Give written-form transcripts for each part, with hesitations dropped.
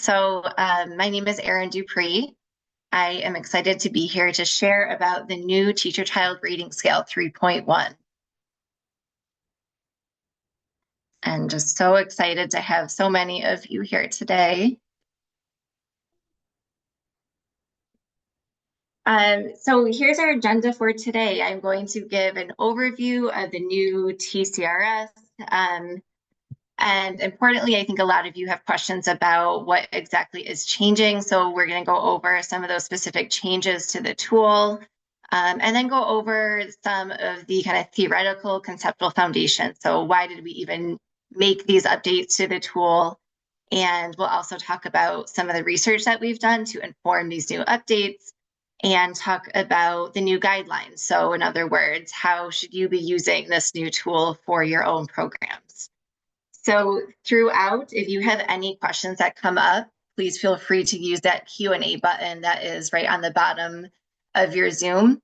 My name is Erin Dupree. I am excited to be here to share about the new Teacher-Child Rating Scale 3.1. And just so excited to have so many of you here today. So here's our agenda for today. I'm going to give an overview of the new T-CRS. And importantly, I think a lot of you have questions about what exactly is changing. So we're going to go over some of those specific changes to the tool, and then go over some of the kind of theoretical conceptual foundation. So why did we even make these updates to the tool? And we'll also talk about some of the research that we've done to inform these new updates and talk about the new guidelines. So in other words, how should you be using this new tool for your own programs? So throughout, if you have any questions that come up, please feel free to use that Q&A button that is right on the bottom of your Zoom.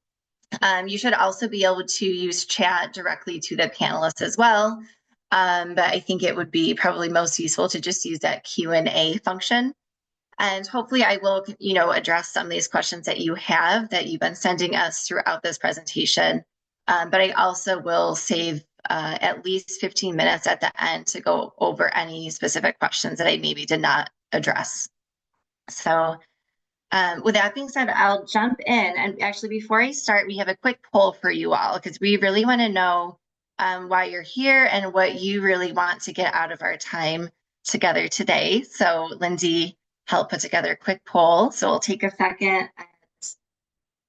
You should also be able to use chat directly to the panelists as well. But I think it would be probably most useful to just use that Q&A function. And hopefully I will, address some of these questions that you have that you've been sending us throughout this presentation. But I also will save at least 15 minutes at the end to go over any specific questions that I maybe did not address. So with that being said, I'll jump in. And actually, before I start, we have a quick poll for you all, because we really want to know why you're here and what you really want to get out of our time together today. So Lindsay helped put together a quick poll. So we'll take a second and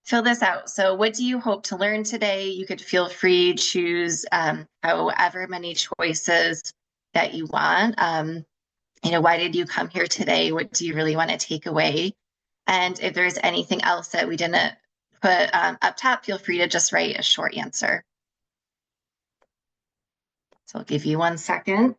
fill this out. So what do you hope to learn today? You could feel free to choose however many choices that you want. Why did you come here today? What do you really want to take away? And if there's anything else that we didn't put up top, feel free to just write a short answer. So I'll give you 1 second.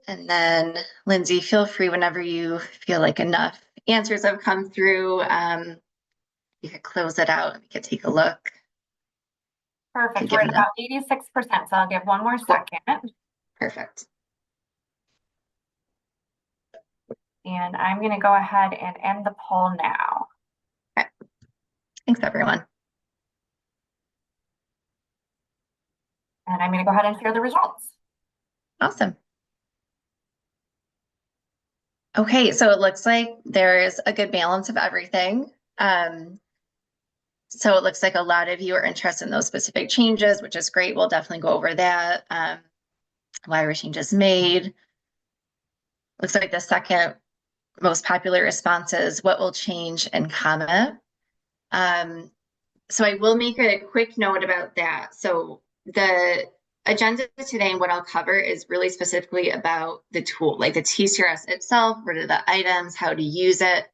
And then, Lindsay, feel free whenever you feel like enough answers have come through. You could close it out and we could take a look. Perfect. We're at about 86%, so I'll give one more second. Perfect. And I'm going to go ahead and end the poll now. Okay. Thanks, everyone. And I'm going to go ahead and share the results. Awesome. Okay, so it looks like there's a good balance of everything. So it looks like a lot of you are interested in those specific changes, which is great. We'll definitely go over that. Why were changes made? Looks like the second most popular response is what will change and comment. So I will make a quick note about that. So the agenda today and what I'll cover is really specifically about the tool, like the T-CRS itself, what are the items, how to use it.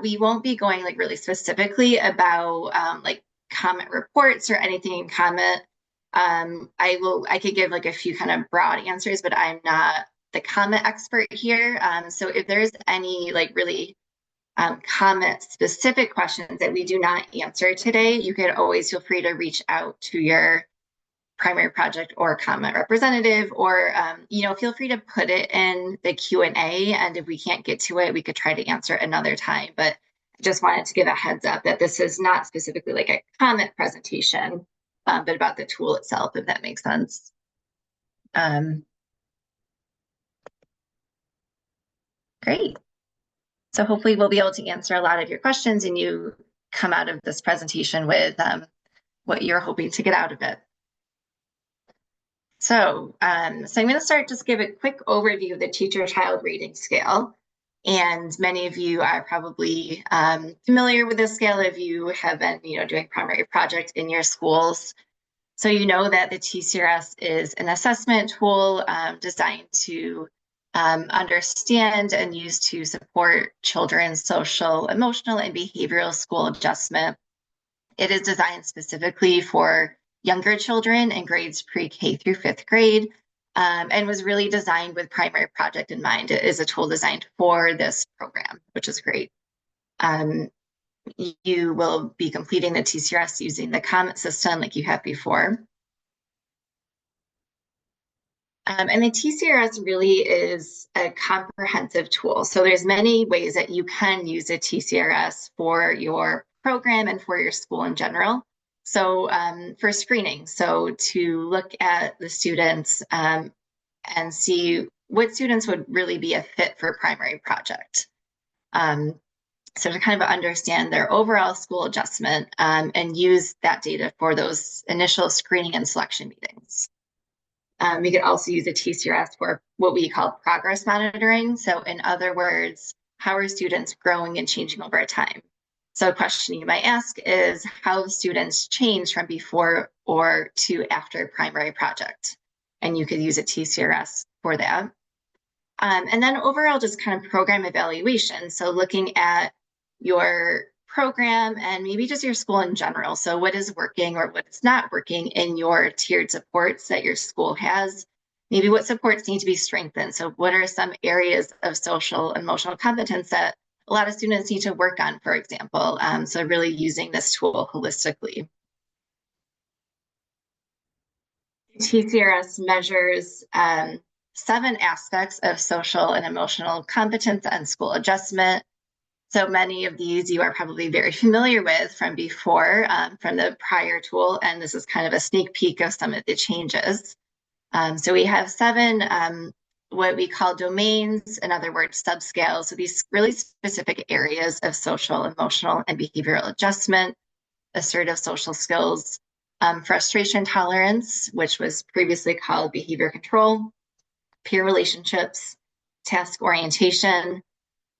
We won't be going like really specifically about like comment reports or anything in comment. I could give like a few kind of broad answers, but I'm not the comment expert here. So if there's any like really comment specific questions that we do not answer today, you could always feel free to reach out to your primary project or comment representative, or feel free to put it in the Q&A, and if we can't get to it, we could try to answer it another time. But I just wanted to give a heads up that this is not specifically like a comment presentation, but about the tool itself, if that makes sense. Great. So hopefully we'll be able to answer a lot of your questions and you come out of this presentation with what you're hoping to get out of it. So I'm going to start, just give a quick overview of the Teacher-Child Rating Scale. And many of you are probably familiar with this scale if you have been, doing primary project in your schools. So you know that the T-CRS is an assessment tool designed to understand and use to support children's social, emotional, and behavioral school adjustment. It is designed specifically for younger children in grades pre-K through fifth grade, and was really designed with primary project in mind. It is a tool designed for this program, which is great. You will be completing the T-CRS using the comment system like you have before. And the T-CRS really is a comprehensive tool. So there's many ways that you can use a T-CRS for your program and for your school in general. So for screening, so to look at the students and see what students would really be a fit for primary project. So to kind of understand their overall school adjustment and use that data for those initial screening and selection meetings. We could also use a T-CRS for what we call progress monitoring. So in other words, how are students growing and changing over time? So a question you might ask is how have students changed from before or to after primary project? And you could use a T-CRS for that. And then overall, just kind of program evaluation. So looking at your program and maybe just your school in general. So what is working or what's not working in your tiered supports that your school has? Maybe what supports need to be strengthened. So what are some areas of social emotional competence that a lot of students need to work on, for example? So really using this tool holistically. T-CRS measures 7 aspects of social and emotional competence and school adjustment. So many of these you are probably very familiar with from before, from the prior tool, and this is kind of a sneak peek of some of the changes. So we have 7 what we call domains, in other words, subscales. So these really specific areas of social, emotional, and behavioral adjustment, assertive social skills, frustration tolerance, which was previously called behavior control, peer relationships, task orientation,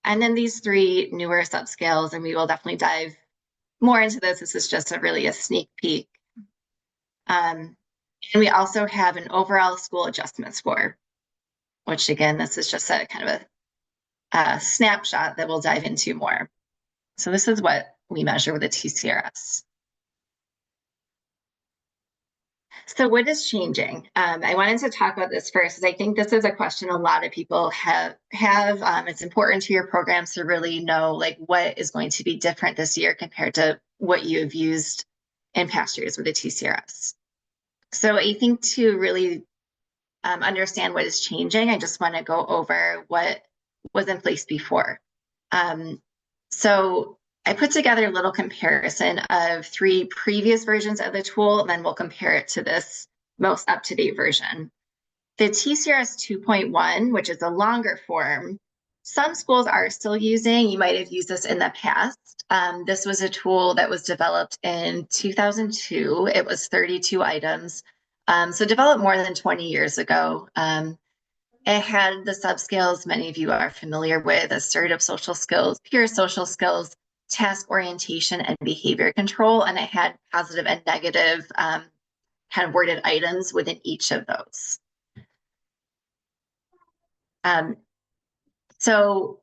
and then these 3 newer subscales, and we will definitely dive more into this. This is just really a sneak peek. And we also have an overall school adjustment score, which again, this is just a kind of a snapshot that we'll dive into more. So this is what we measure with the T-CRS. So what is changing? I wanted to talk about this first, because I think this is a question a lot of people have. It's important to your programs to really know like what is going to be different this year compared to what you have used in past years with the T-CRS. So I think to really understand what is changing, I just want to go over what was in place before. So I put together a little comparison of 3 previous versions of the tool, and then we'll compare it to this most up-to-date version. The T-CRS 2.1, which is a longer form, some schools are still using. You might have used this in the past. This was a tool that was developed in 2002. It was 32 items. So developed more than 20 years ago. It had the subscales many of you are familiar with: assertive social skills, peer social skills, task orientation, and behavior control. And it had positive and negative kind of worded items within each of those. So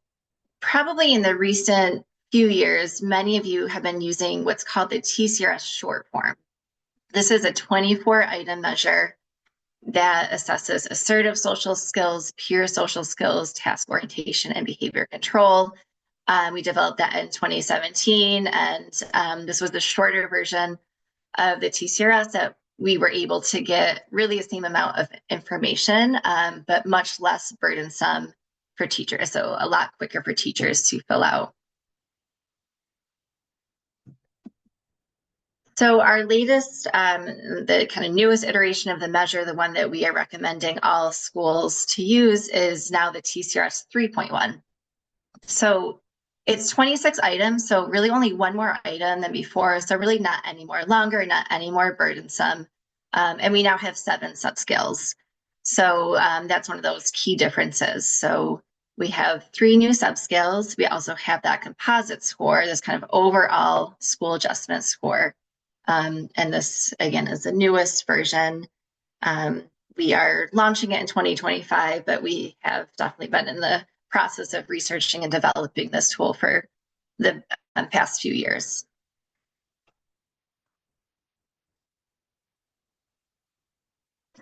probably in the recent few years, many of you have been using what's called the T-CRS short form. This is a 24-item measure that assesses assertive social skills, peer social skills, task orientation, and behavior control. We developed that in 2017, and this was the shorter version of the T-CRS that we were able to get really the same amount of information, but much less burdensome for teachers, so a lot quicker for teachers to fill out. So our latest, the kind of newest iteration of the measure, the one that we are recommending all schools to use, is now the T-CRS 3.1. So it's 26 items, so really only 1 more item than before, so really not any more longer, not any more burdensome. And we now have 7 subscales. So that's one of those key differences. So we have 3 new subscales. We also have that composite score, this kind of overall school adjustment score. And this, again, is the newest version. we are launching it in 2025, but we have definitely been in the process of researching and developing this tool for the past few years.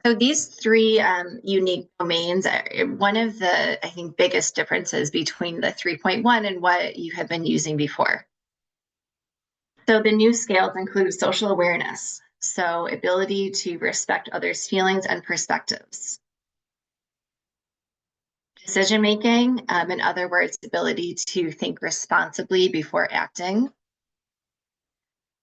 So these three unique domains are one of the, I think, biggest differences between the 3.1 and what you have been using before. So the new scales include social awareness, so ability to respect others' feelings and perspectives. Decision making, in other words, ability to think responsibly before acting.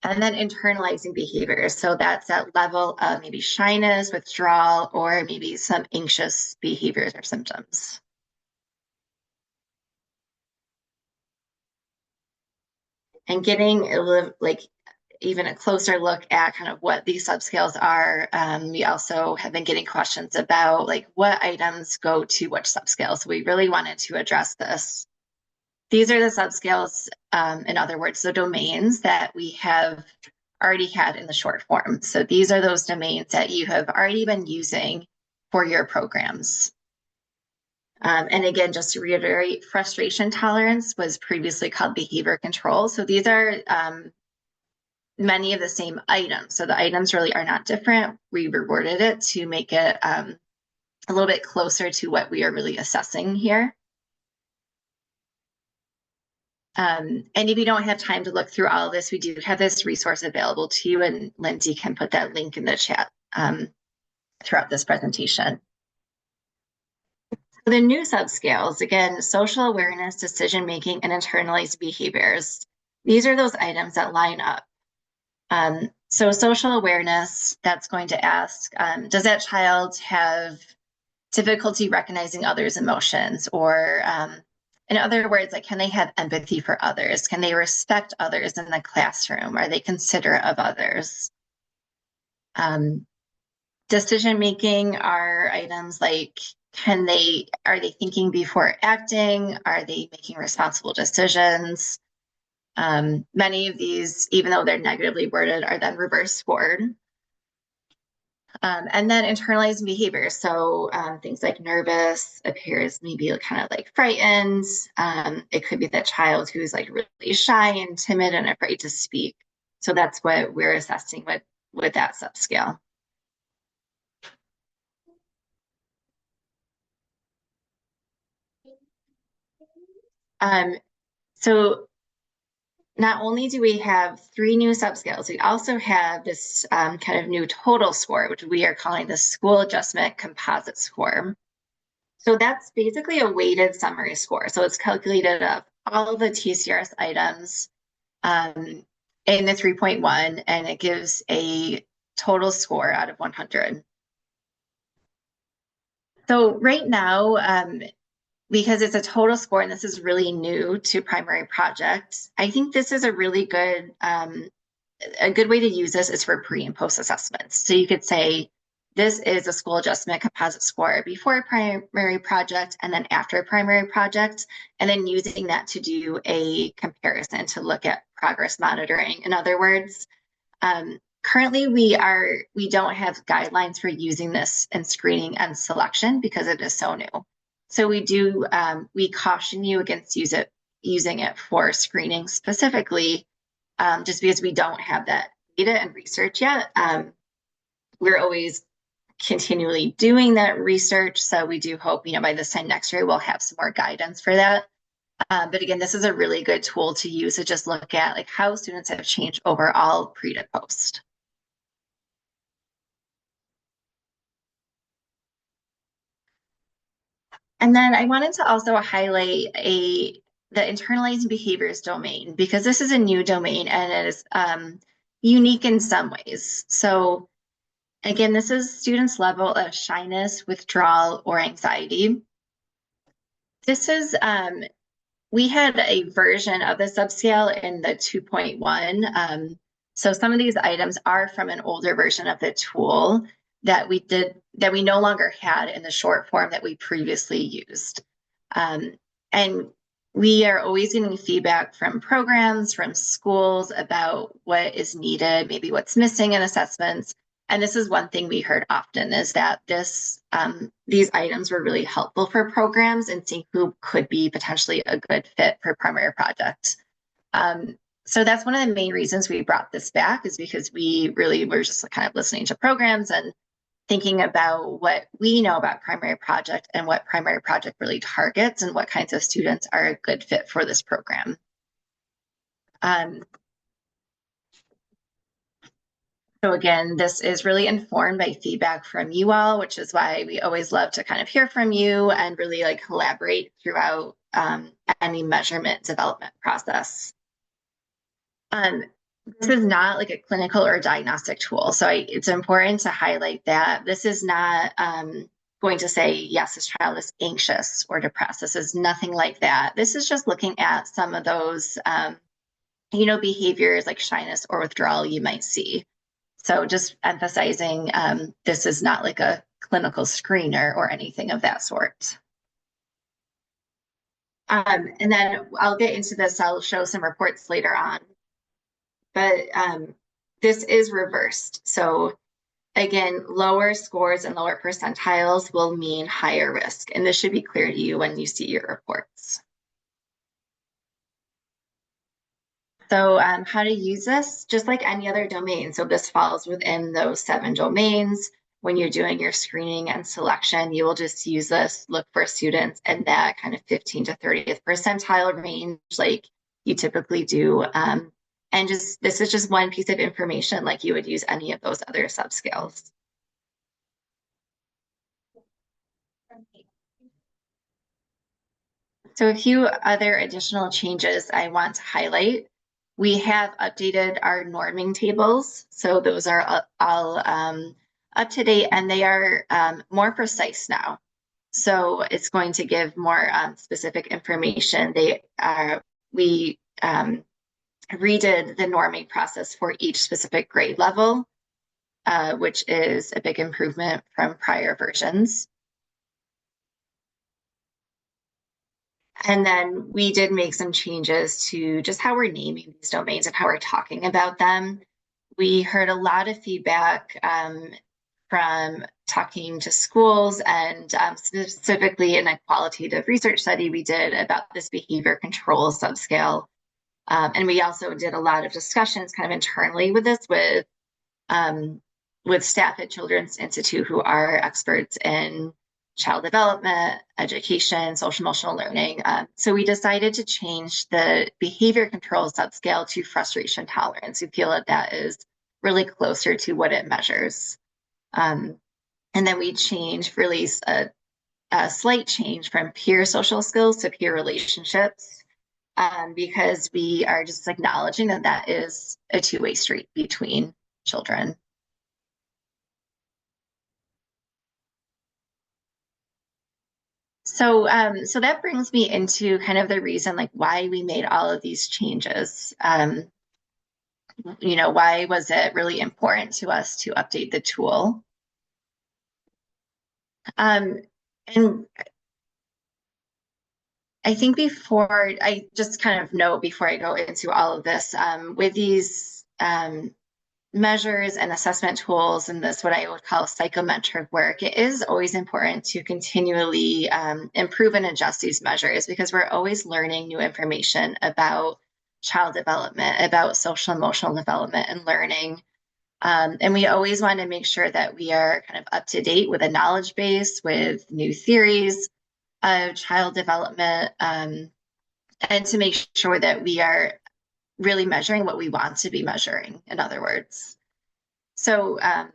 And then internalizing behaviors. So that's that level of maybe shyness, withdrawal, or maybe some anxious behaviors or symptoms. And getting a little, like even a closer look at kind of what these subscales are. We also have been getting questions about like what items go to which subscale. So we really wanted to address this. These are the subscales, in other words, the domains that we have already had in the short form. So these are those domains that you have already been using for your programs. And again, just to reiterate, frustration tolerance was previously called behavior control. So these are many of the same items. So the items really are not different. We reworded it to make it a little bit closer to what we are really assessing here. And if you don't have time to look through all of this, we do have this resource available to you, and Lindsay can put that link in the chat throughout this presentation. The new subscales, again, social awareness, decision-making, and internalized behaviors. These are those items that line up. So social awareness, that's going to ask, does that child have difficulty recognizing others' emotions? Or in other words, like, can they have empathy for others? Can they respect others in the classroom? Are they considerate of others? Decision-making are items like, are they thinking before acting? Are they making responsible decisions? Many of these, even though they're negatively worded, are then reverse scored. And then internalizing behavior. So things like nervous appears maybe kind of like frightened. It could be that child who's like really shy and timid and afraid to speak. So that's what we're assessing with that subscale. So not only do we have 3 new subscales, we also have this kind of new total score, which we are calling the School Adjustment Composite Score. So that's basically a weighted summary score. So it's calculated of all the T-CRS items in the 3.1, and it gives a total score out of 100. So right now, because it's a total score and this is really new to primary projects, I think this is a really good way to use this is for pre and post assessments. So you could say, this is a school adjustment composite score before a primary project and then after a primary project, and then using that to do a comparison to look at progress monitoring. In other words, currently we don't have guidelines for using this in screening and selection because it is so new. So we caution you against using it for screening specifically, just because we don't have that data and research yet. We're always continually doing that research. So we do hope, by this time next year, we'll have some more guidance for that. But again, this is a really good tool to use to just look at like how students have changed overall pre to post. And then I wanted to also highlight the internalizing behaviors domain, because this is a new domain and it is unique in some ways. So again, this is students' level of shyness, withdrawal, or anxiety. This is, we had a version of the subscale in the 2.1. So some of these items are from an older version of the tool that we no longer had in the short form that we previously used. And we are always getting feedback from programs, from schools about what is needed, maybe what's missing in assessments. And this is one thing we heard often is that these items were really helpful for programs and seeing who could be potentially a good fit for primary project. So that's one of the main reasons we brought this back, is because we really were just kind of listening to programs and thinking about what we know about primary project and what primary project really targets and what kinds of students are a good fit for this program. So again, this is really informed by feedback from you all, which is why we always love to kind of hear from you and really like collaborate throughout any measurement development process. This is not like a clinical or diagnostic tool. So it's important to highlight that this is not going to say, yes, this child is anxious or depressed. This is nothing like that. This is just looking at some of those, behaviors like shyness or withdrawal you might see. So just emphasizing this is not like a clinical screener or anything of that sort. And then I'll get into this. I'll show some reports later on. But this is reversed. So again, lower scores and lower percentiles will mean higher risk. And this should be clear to you when you see your reports. So how to use this, just like any other domain. So this falls within those 7 domains. When you're doing your screening and selection, you will just use this, look for students in that kind of 15 to 30th percentile range like you typically do. And this is just one piece of information like you would use any of those other subscales. So a few other additional changes I want to highlight. We have updated our norming tables. So those are all up to date, and they are more precise now. So it's going to give more specific information. We redid the norming process for each specific grade level, which is a big improvement from prior versions. And then we did make some changes to just how we're naming these domains and how we're talking about them. We heard a lot of feedback from talking to schools and specifically in a qualitative research study we did about this behavior control subscale. And we also did a lot of discussions kind of internally with this with staff at Children's Institute who are experts in child development, education, social emotional learning. So we decided to change the behavior control subscale to frustration tolerance. We feel that is really closer to what it measures. And then we release a slight change from peer social skills to peer relationships, because we are just acknowledging that that is a two-way street between children. So that brings me into kind of the reason like why we made all of these changes. Why was it really important to us to update the tool? And I think before I just kind of note before I go into all of this, with these measures and assessment tools and this, what I would call psychometric work, it is always important to continually improve and adjust these measures because we're always learning new information about child development, about social emotional development and learning. And we always want to make sure that we are kind of up to date with a knowledge base, with new theories of child development, and to make sure that we are really measuring what we want to be measuring, in other words. So I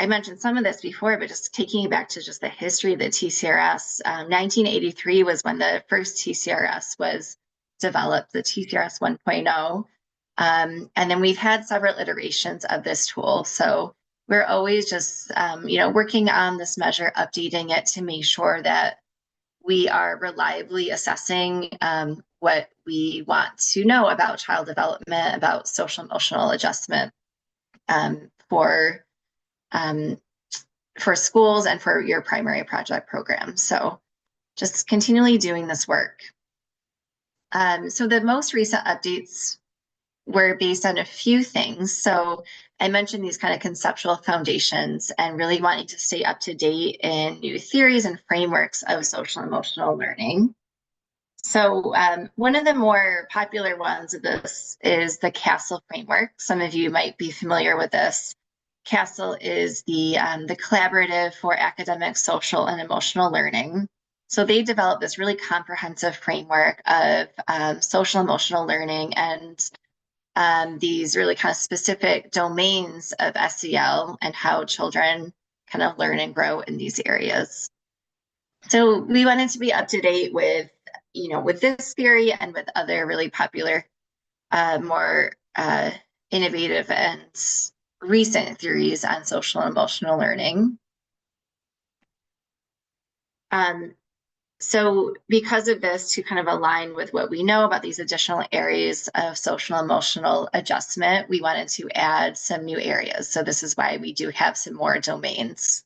mentioned some of this before, but just taking it back to just the history of the T-CRS, 1983 was when the first T-CRS was developed, the T-CRS 1.0. And then we've had several iterations of this tool. So we're always just, working on this measure, updating it to make sure that we are reliably assessing what we want to know about child development, about social emotional adjustment for schools and for your primary project program. So just continually doing this work. So the most recent updates were based on a few things. So I mentioned these kind of conceptual foundations and really wanting to stay up to date in new theories and frameworks of social emotional learning. So one of the more popular ones of this is the CASEL framework. Some of you might be familiar with this. CASEL is the Collaborative for Academic, Social, and Emotional Learning. So they developed this really comprehensive framework of social emotional learning and these really kind of specific domains of SEL and how children kind of learn and grow in these areas. So we wanted to be up to date with, with this theory and with other really popular, more innovative and recent theories on social and emotional learning. So because of this, to kind of align with what we know about these additional areas of social emotional adjustment, we wanted to add some new areas. So this is why we do have some more domains.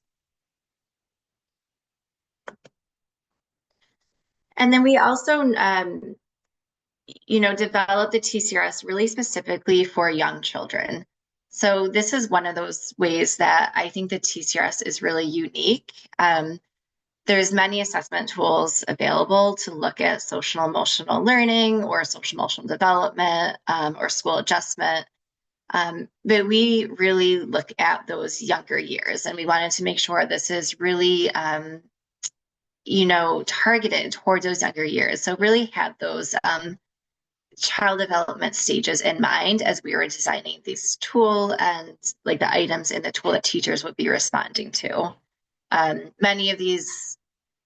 And then we also, developed the T-CRS really specifically for young children. So this is one of those ways that I think the T-CRS is really unique. There's many assessment tools available to look at social emotional learning or social emotional development or school adjustment. But we really look at those younger years, and we wanted to make sure this is really, targeted towards those younger years. So really had those child development stages in mind as we were designing this tool and like the items in the tool that teachers would be responding to. Many of these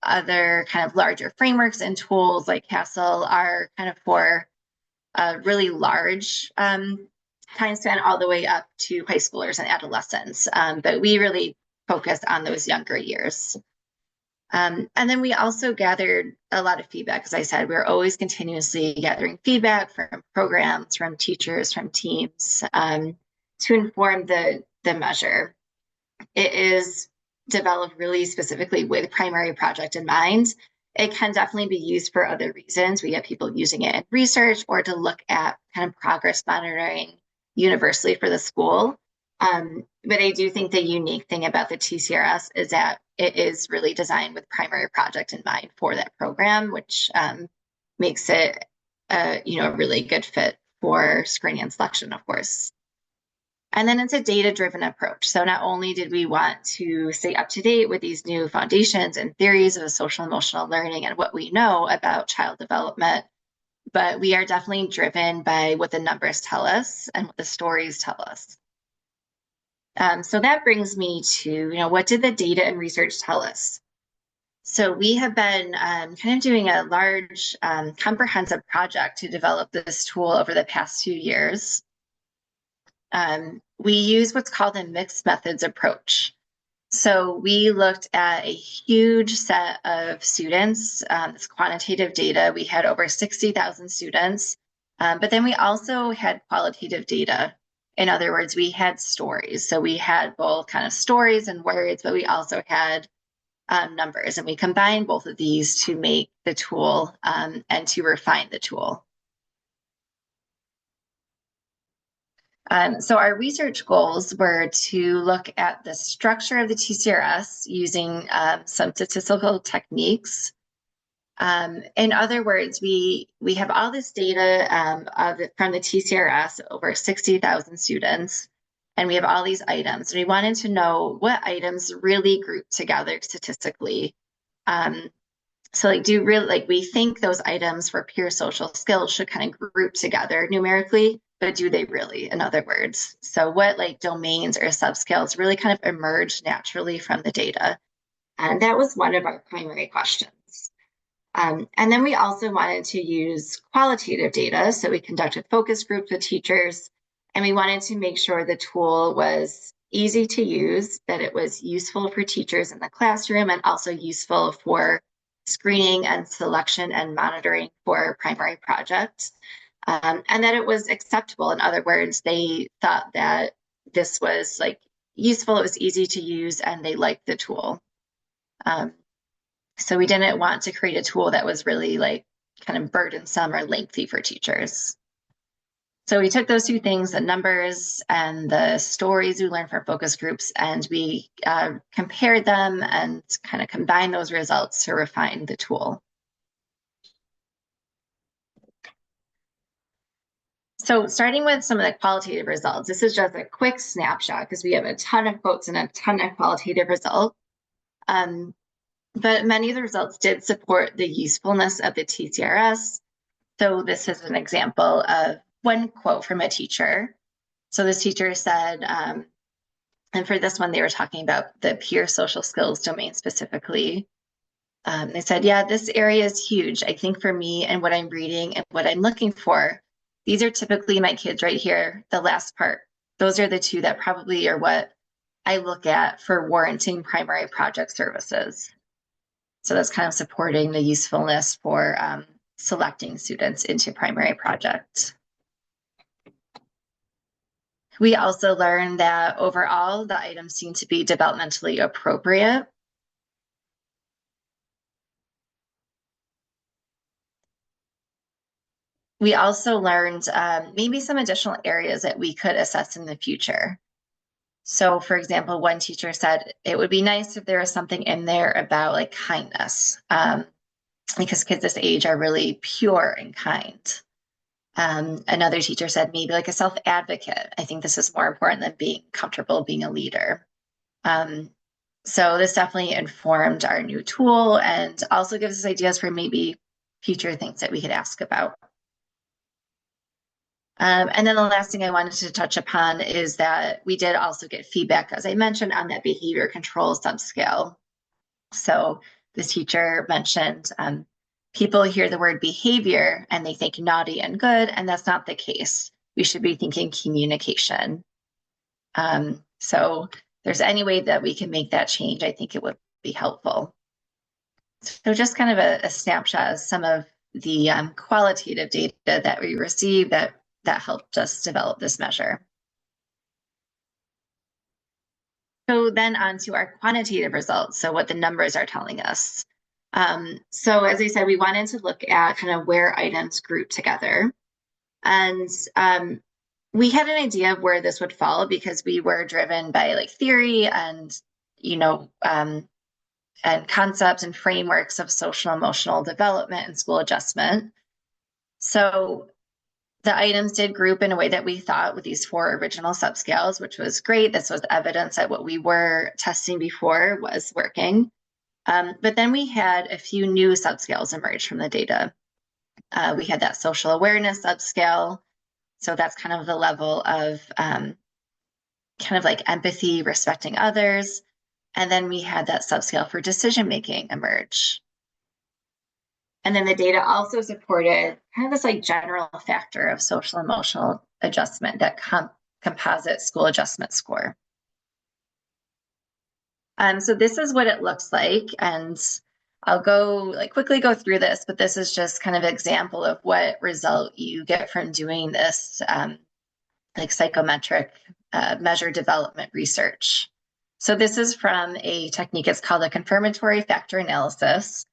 other kind of larger frameworks and tools like CASEL are kind of for a really large time span all the way up to high schoolers and adolescents. But we really focus on those younger years. And then we also gathered a lot of feedback. As I said, we're always continuously gathering feedback from programs, from teachers, from teams to inform the measure. It is developed really specifically with primary project in mind. It can definitely be used for other reasons. We have people using it in research or to look at kind of progress monitoring universally for the school. But I do think the unique thing about the T-CRS is that it is really designed with primary project in mind for that program, which makes it a really good fit for screening and selection, of course. And then it's a data-driven approach. So not only did we want to stay up to date with these new foundations and theories of social emotional learning and what we know about child development, but we are definitely driven by what the numbers tell us and what the stories tell us. So that brings me to, what did the data and research tell us? So we have been kind of doing a large comprehensive project to develop this tool over the past few years. We use what's called a mixed methods approach. So we looked at a huge set of students, this quantitative data. We had over 60,000 students, but then we also had qualitative data. In other words, we had stories. So we had both kind of stories and words, but we also had numbers. And we combined both of these to make the tool and to refine the tool. So our research goals were to look at the structure of the T-CRS using some statistical techniques. In other words, we have all this data from the T-CRS, over 60,000 students, and we have all these items. And we wanted to know what items really group together statistically. So we think those items for peer social skills should kind of group together numerically, but do they really, in other words? So what domains or subskills really kind of emerge naturally from the data? And that was one of our primary questions. And then we also wanted to use qualitative data. So we conducted focus groups with teachers, and we wanted to make sure the tool was easy to use, that it was useful for teachers in the classroom, and also useful for screening and selection and monitoring for primary projects. And that it was acceptable. In other words, they thought that this was useful, it was easy to use, and they liked the tool. So we didn't want to create a tool that was really kind of burdensome or lengthy for teachers. So we took those two things, the numbers and the stories we learned from focus groups, and we compared them and kind of combined those results to refine the tool. So starting with some of the qualitative results, this is just a quick snapshot because we have a ton of quotes and a ton of qualitative results. But many of the results did support the usefulness of the T-CRS. So this is an example of one quote from a teacher. So this teacher said, and for this one, they were talking about the peer social skills domain specifically. They said, yeah, this area is huge. I think for me and what I'm reading and what I'm looking for, these are typically my kids right here, the last part. Those are the two that probably are what I look at for warranting primary project services. So that's kind of supporting the usefulness for selecting students into primary projects. We also learned that overall, the items seem to be developmentally appropriate. We also learned maybe some additional areas that we could assess in the future. So for example, one teacher said, it would be nice if there was something in there about like kindness, because kids this age are really pure and kind. Another teacher said maybe like a self-advocate. I think this is more important than being comfortable being a leader. So this definitely informed our new tool and also gives us ideas for maybe future things that we could ask about. And then the last thing I wanted to touch upon is that we did also get feedback, as I mentioned, on that behavior control subscale. So this teacher mentioned people hear the word behavior and they think naughty and good, and that's not the case. We should be thinking communication. So if there's any way that we can make that change, I think it would be helpful. So just kind of a snapshot of some of the qualitative data that we received that helped us develop this measure. So then on to our quantitative results, so what the numbers are telling us. So as I said, we wanted to look at kind of where items group together. And we had an idea of where this would fall because we were driven by like theory and, and concepts and frameworks of social emotional development and school adjustment. So the items did group in a way that we thought with these 4 original subscales, which was great. This was evidence that what we were testing before was working. But then we had a few new subscales emerge from the data. We had that social awareness subscale. So that's kind of the level of kind of like empathy, respecting others. And then we had that subscale for decision-making emerge. And then the data also supported kind of this like general factor of social emotional adjustment, that composite school adjustment score. So this is what it looks like. And I'll quickly go through this, but this is just kind of an example of what result you get from doing this like psychometric measure development research. So this is from a technique, it's called a confirmatory factor analysis.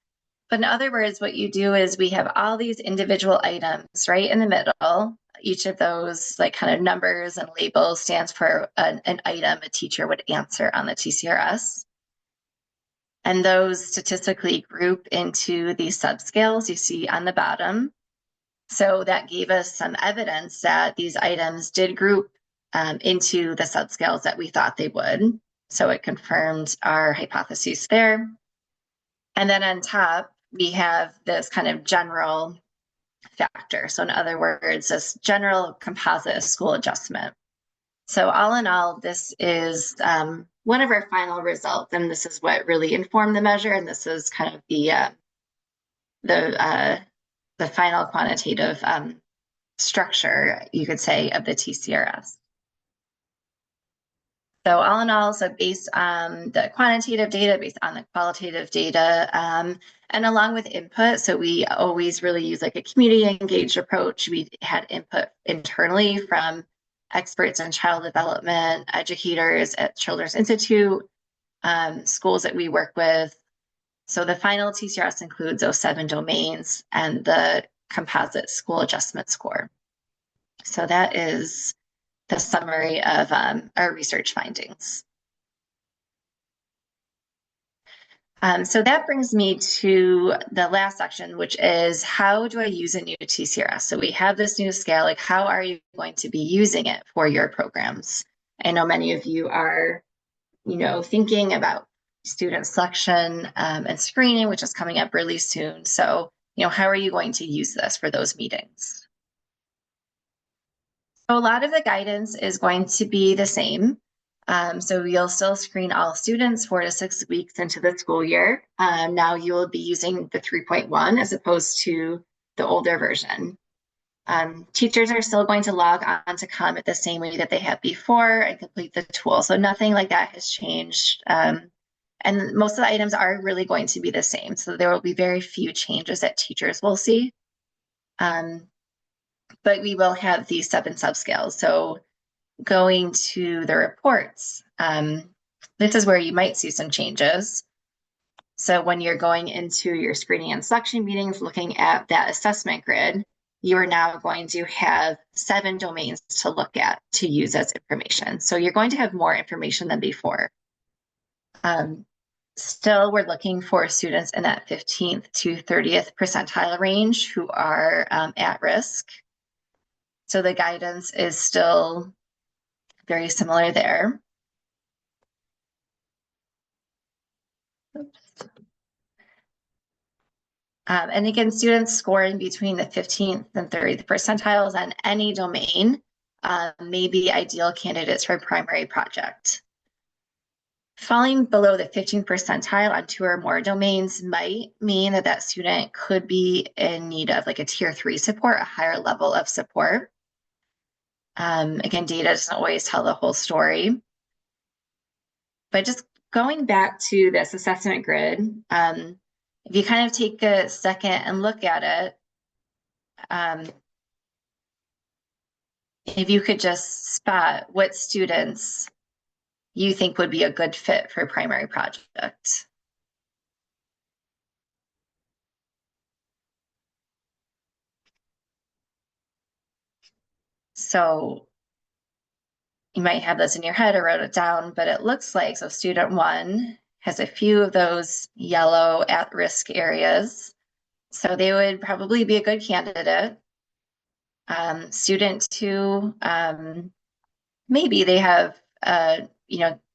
But in other words, what you do is we have all these individual items right in the middle. Each of those like kind of numbers and labels stands for an item a teacher would answer on the T-CRS. And those statistically group into these subscales you see on the bottom. So that gave us some evidence that these items did group into the subscales that we thought they would. So it confirmed our hypotheses there. And then on top, we have this kind of general factor. So in other words, this general composite school adjustment. So all in all, this is one of our final results, and this is what really informed the measure. And this is kind of the final quantitative structure, you could say, of the T-CRS. So all in all, so based on the quantitative data, based on the qualitative data, and along with input, so we always really use like a community engaged approach. We had input internally from experts in child development, educators at Children's Institute, schools that we work with. So the final T-CRS includes those 7 domains and the composite school adjustment score. So that is the summary of our research findings. So that brings me to the last section, which is how do I use a new T-CRS? So we have this new scale, like how are you going to be using it for your programs? I know many of you are, thinking about student selection and screening, which is coming up really soon. So, how are you going to use this for those meetings? So a lot of the guidance is going to be the same. So you'll still screen all students 4 to 6 weeks into the school year. Now you'll be using the 3.1 as opposed to the older version. Teachers are still going to log on to Comet the same way that they have before and complete the tool. So nothing like that has changed. And most of the items are really going to be the same. So there will be very few changes that teachers will see. But we will have these 7 subscales. So going to the reports, this is where you might see some changes. So when you're going into your screening and selection meetings, looking at that assessment grid, you are now going to have 7 domains to look at to use as information. So you're going to have more information than before. Still, we're looking for students in that 15th to 30th percentile range who are at risk. So the guidance is still very similar there. And again, students scoring between the 15th and 30th percentiles on any domain may be ideal candidates for a primary project. Falling below the 15th percentile on 2 or more domains might mean that that student could be in need of like a tier 3 support, a higher level of support. Again, data doesn't always tell the whole story. But just going back to this assessment grid, if you kind of take a second and look at it, if you could just spot what students you think would be a good fit for a primary project. So you might have this in your head or wrote it down, but it looks like, so student 1 has a few of those yellow at-risk areas. So they would probably be a good candidate. Student 2, maybe they have,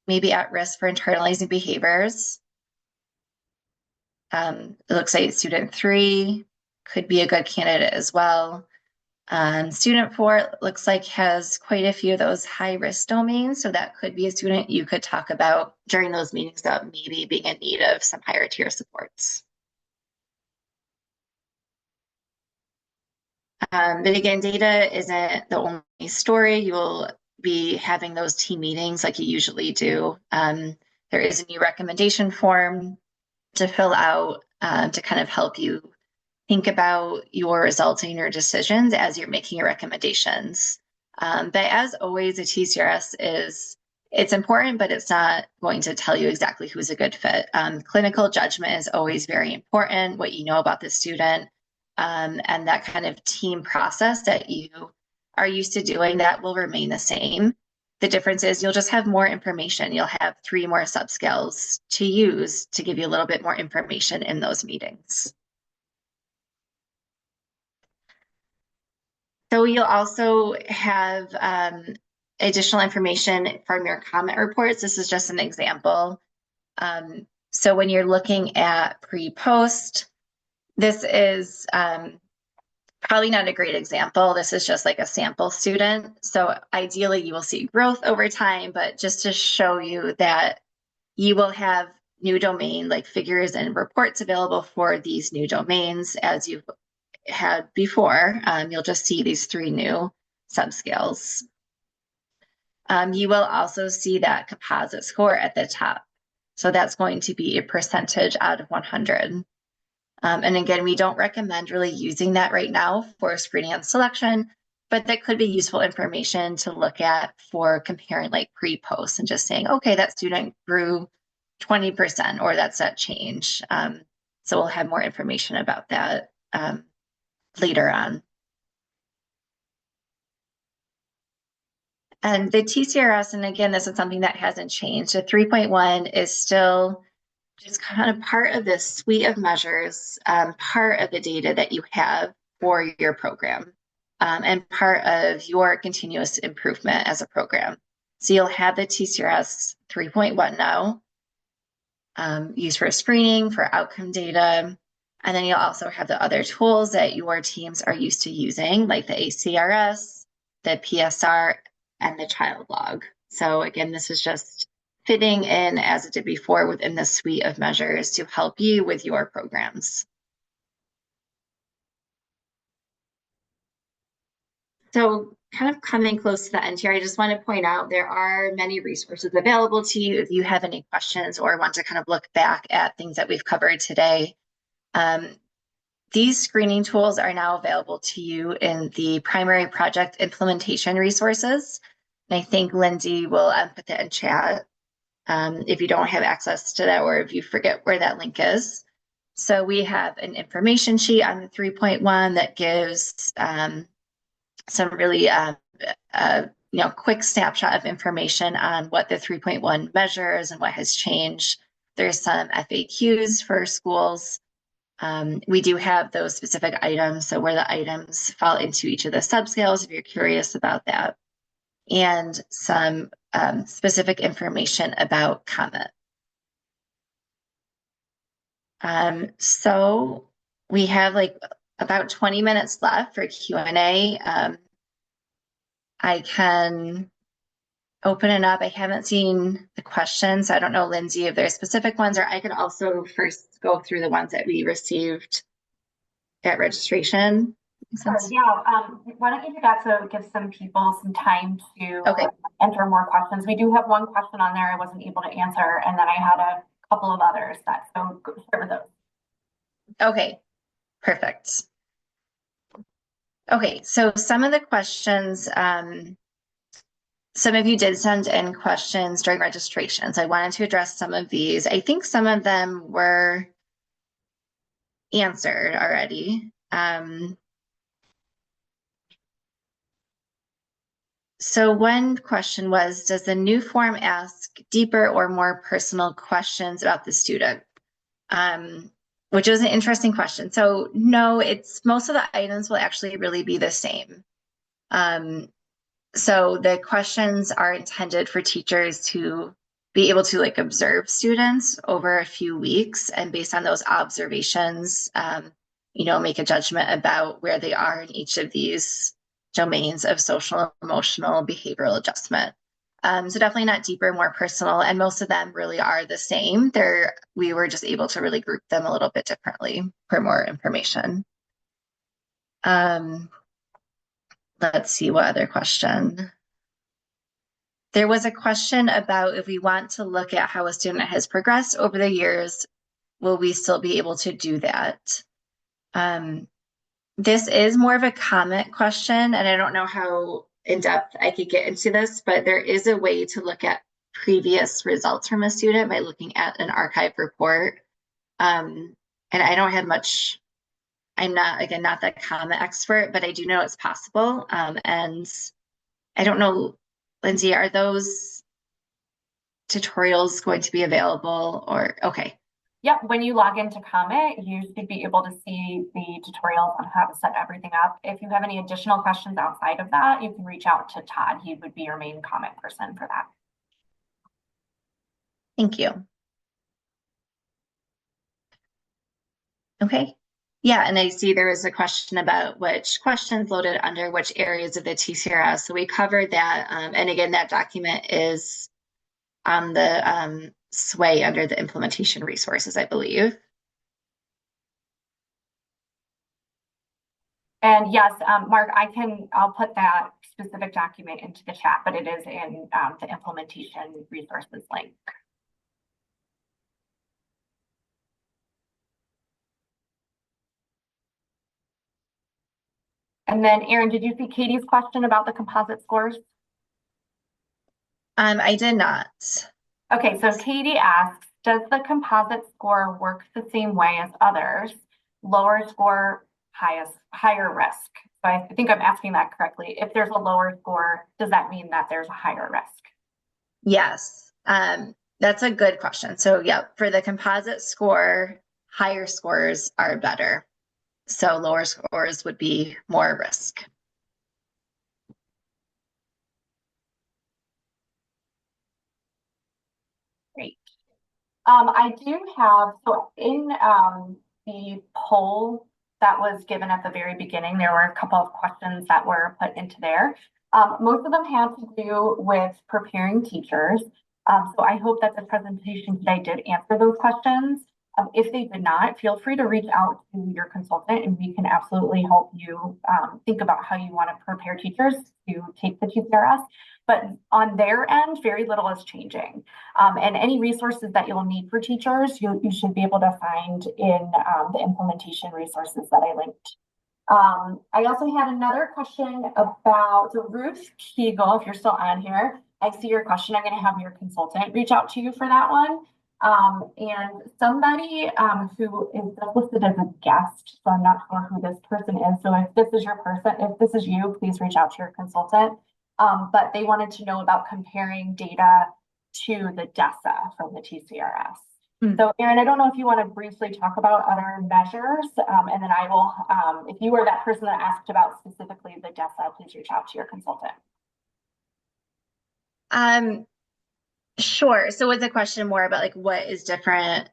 maybe at risk for internalizing behaviors. It looks like student 3 could be a good candidate as well. Student 4 looks like has quite a few of those high risk domains. So that could be a student you could talk about during those meetings about maybe being in need of some higher tier supports. But again, data isn't the only story. You will be having those team meetings like you usually do. There is a new recommendation form to fill out to kind of help you think about your results and your decisions as you're making your recommendations. But as always, a T-CRS it's important, but it's not going to tell you exactly who's a good fit. Clinical judgment is always very important, what you know about the student, and that kind of team process that you are used to doing, that will remain the same. The difference is you'll just have more information. You'll have 3 more subscales to use to give you a little bit more information in those meetings. So you'll also have additional information from your comment reports. This is just an example. So when you're looking at pre-post, this is probably not a great example. This is just like a sample student. So ideally you will see growth over time, but just to show you that you will have new domain like figures and reports available for these new domains as you've had before. You'll just see these 3 new subscales. You will also see that composite score at the top. So that's going to be a percentage out of 100. And again, we don't recommend really using that right now for screening and selection, but that could be useful information to look at for comparing like pre-post and just saying, okay, that student grew 20% or that's that change. So we'll have more information about that later on. And the T-CRS, and again, this is something that hasn't changed. The 3.1 is still just kind of part of this suite of measures, part of the data that you have for your program, and part of your continuous improvement as a program. So you'll have the T-CRS 3.1 now, used for screening, for outcome data. And then you'll also have the other tools that your teams are used to using, like the ACRS, the PSR, and the child log. So again, this is just fitting in as it did before within the suite of measures to help you with your programs. So kind of coming close to the end here, I just want to point out there are many resources available to you if you have any questions or want to kind of look back at things that we've covered today. These screening tools are now available to you in the primary project implementation resources. And I think Lindsay will put that in chat if you don't have access to that or if you forget where that link is. So we have an information sheet on the 3.1 that gives some really quick snapshot of information on what the 3.1 measures and what has changed. There's some FAQs for schools. We do have those specific items, so where the items fall into each of the subscales, if you're curious about that, and some specific information about COMET. So we have like about 20 minutes left for Q&A. I can open it up. I haven't seen the questions. I don't know, Lindsay, if there's specific ones, or I could also first go through the ones that we received at registration. Sure, yeah. Why don't you do that so it gives some people some time to enter more questions. We do have one question on there I wasn't able to answer, and then I had a couple of others that, so start with those. Okay, perfect. Okay, so some of the questions, some of you did send in questions during registration, so I wanted to address some of these. I think some of them were answered already. So one question was, does the new form ask deeper or more personal questions about the student? Which was an interesting question. So no, it's most of the items will actually really be the same. So the questions are intended for teachers to be able to like observe students over a few weeks, and based on those observations, make a judgment about where they are in each of these domains of social, emotional, behavioral adjustment. So definitely not deeper, more personal, and most of them really are the same. We were just able to really group them a little bit differently for more information. Let's see, what other question? There was a question about if we want to look at how a student has progressed over the years, will we still be able to do that? This is more of a comment question, and I don't know how in depth I could get into this, but there is a way to look at previous results from a student by looking at an archive report. And I don't have much, I'm not, again, not the comment expert, but I do know it's possible. And I don't know, Lindsay, are those tutorials going to be available or, okay. Yep, when you log into Comet, you should be able to see the tutorials on how to set everything up. If you have any additional questions outside of that, you can reach out to Todd. He would be your main comment person for that. Thank you. Okay. Yeah, and I see there was a question about which questions loaded under which areas of the T-CRS. So we covered that. And again, that document is on the SWAY under the implementation resources, I believe. And yes, Mark, I'll put that specific document into the chat, but it is in the implementation resources link. And then Erin, did you see Katie's question about the composite scores? I did not. Okay, so Katie asks, does the composite score work the same way as others? Lower score, higher risk. So I think I'm asking that correctly. If there's a lower score, does that mean that there's a higher risk? Yes, that's a good question. So yeah, for the composite score, higher scores are better. So lower scores would be more risk. Great. I do have, so in the poll that was given at the very beginning, there were a couple of questions that were put into there. Most of them had to do with preparing teachers. So I hope that the presentation today did answer those questions. If they did not, feel free to reach out to your consultant and we can absolutely help you think about how you want to prepare teachers to take the T-CRS. But on their end, very little is changing. And any resources that you'll need for teachers, you should be able to find in the implementation resources that I linked. I also had another question about, so Ruth Kegel, if you're still on here, I see your question. I'm going to have your consultant reach out to you for that one. And somebody who is listed as a guest, so I'm not sure who this person is. So if this is your person, if this is you, please reach out to your consultant. But they wanted to know about comparing data to the DESA from the T-CRS. So Erin, I don't know if you want to briefly talk about other measures, and then I will, if you were that person that asked about specifically the DESA, please reach out to your consultant. Sure. So was the question more about like what is different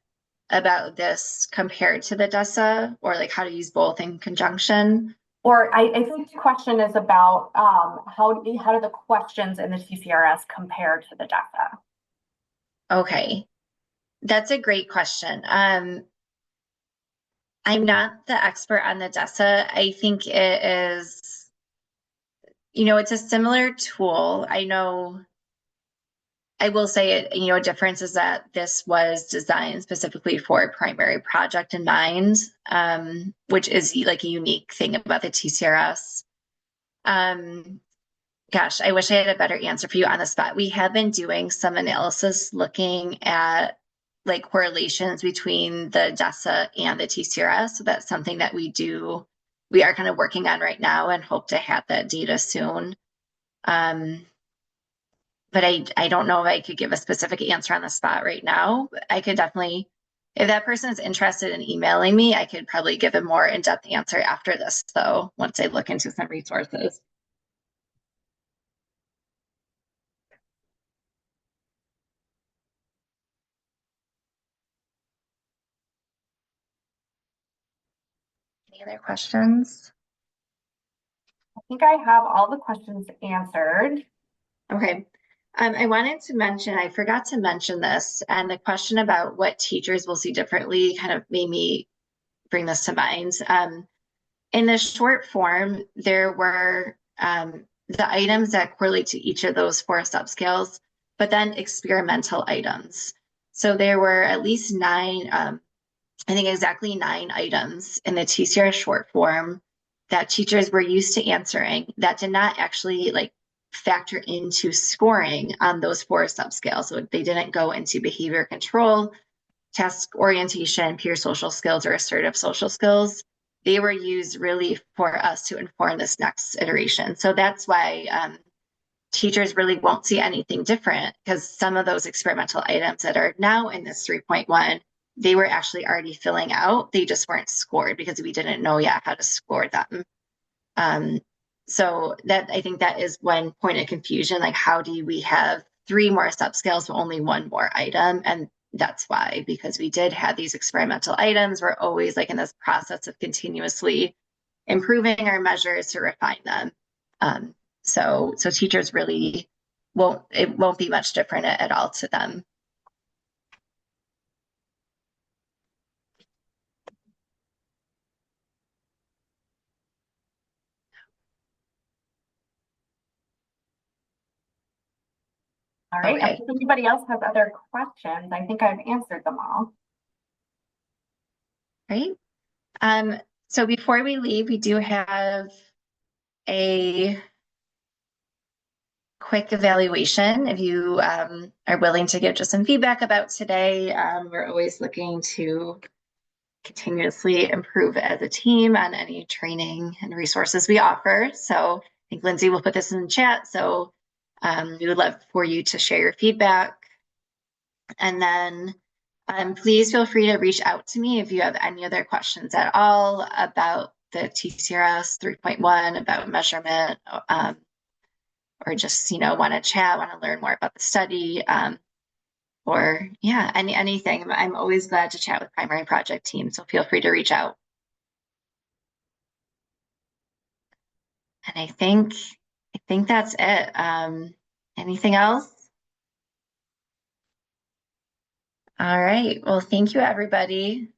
about this compared to the DESA, or like how to use both in conjunction? Or I think the question is about how do the questions in the T-CRS compare to the DESA? Okay. That's a great question. I'm not the expert on the DESA. I think it is, it's a similar tool. I know, I will say it, a difference is that this was designed specifically for a primary project in mind, which is like a unique thing about the T-CRS. Gosh, I wish I had a better answer for you on the spot. We have been doing some analysis looking at like correlations between the DESA and the T-CRS. So that's something that we are kind of working on right now and hope to have that data soon. But I don't know if I could give a specific answer on the spot right now. I could definitely, if that person is interested in emailing me, I could probably give a more in-depth answer after this, though, once I look into some resources. Any other questions? I think I have all the questions answered. Okay. I wanted to mention, I forgot to mention this, and the question about what teachers will see differently kind of made me bring this to mind. In the short form, there were the items that correlate to each of those four subscales, but then experimental items. So there were at least nine, I think exactly 9 items in the T-CRS short form that teachers were used to answering that did not actually like factor into scoring on those four subscales. So they didn't go into behavior control, task orientation, peer social skills, or assertive social skills. They were used really for us to inform this next iteration. So that's why teachers really won't see anything different, because some of those experimental items that are now in this 3.1, they were actually already filling out. They just weren't scored because we didn't know yet how to score them. So that, I think that is one point of confusion, like how do we have 3 more subscales but only 1 more item? And that's why, because we did have these experimental items. We're always like in this process of continuously improving our measures to refine them. So teachers really it won't be much different at all to them. All right. Okay. If anybody else has other questions, I think I've answered them all. Right. So before we leave, we do have a quick evaluation. If you are willing to give just some feedback about today, we're always looking to continuously improve as a team on any training and resources we offer. So I think Lindsay will put this in the chat. So we would love for you to share your feedback. And then please feel free to reach out to me if you have any other questions at all about the T-CRS 3.1, about measurement, or just, want to chat, want to learn more about the study, or yeah, anything. I'm always glad to chat with primary project team, so feel free to reach out. And I think that's it. Anything else? All right. Well, thank you, everybody.